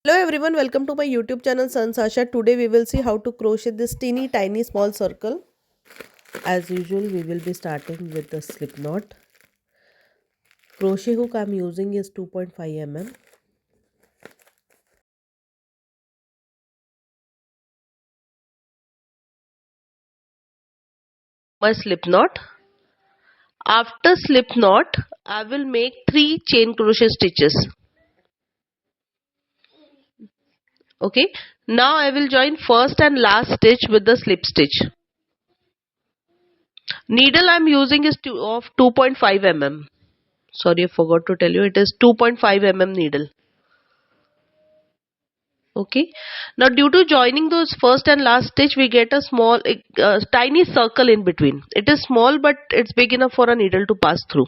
Hello everyone, welcome to my YouTube channel Sanjs Aasha. Today we will see how to crochet this teeny tiny small circle. As usual, we will be starting with the slip knot. Crochet hook I am using is 2.5 mm. My slip knot. After slip knot, I will make 3 chain crochet stitches. Okay. Now I will join first and last stitch with the slip stitch. Needle I am using is of 2.5 mm. Sorry, I forgot to tell you, it is 2.5 mm needle. Okay, now due to joining those first and last stitch, we get a small tiny circle in between. It is small, but it's big enough for a needle to pass through.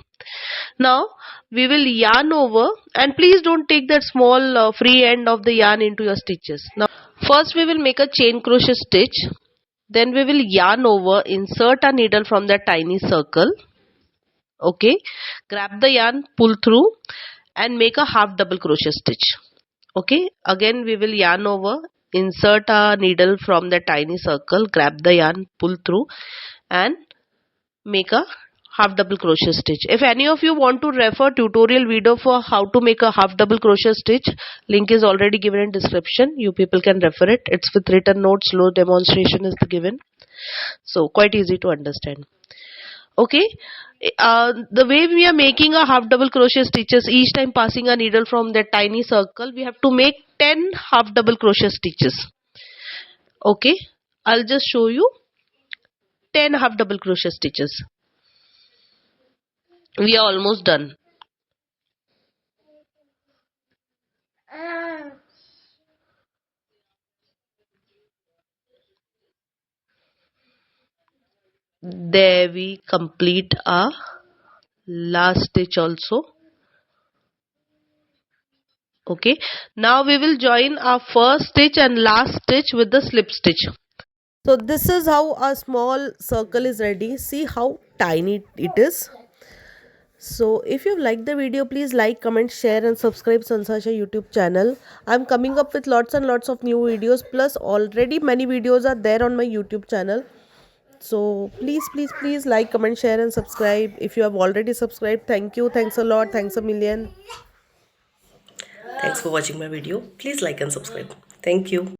Now we will yarn over, and please don't take that small free end of the yarn into your stitches. Now first we will make a chain crochet stitch, then we will yarn over, insert a needle from that tiny circle. Okay, grab the yarn, pull through and make a half double crochet stitch. Okay, again we will yarn over, insert a needle from the tiny circle, grab the yarn, pull through and make a half double crochet stitch. If any of you want to refer tutorial video for how to make a half double crochet stitch, link is already given in description. You people can refer it. It's with written notes, slow demonstration is given. So quite easy to understand. Okay, the way we are making a half double crochet stitches, each time passing a needle from that tiny circle, we have to make 10 half double crochet stitches. Okay, I'll just show you 10 half double crochet stitches. We are almost done. There we complete our last stitch also. Okay, now we will join our first stitch and last stitch with the slip stitch. So this is how a small circle is ready. See how tiny it is. So if you like the video, please like, comment, share and subscribe Sanjs Aasha YouTube channel. I'm coming up with lots and lots of new videos, plus already many videos are there on my YouTube channel. So please like, comment, share and subscribe. If you have already subscribed, thank you, thanks a lot, thanks a million. Thanks for watching my video. Please like and subscribe. Thank you.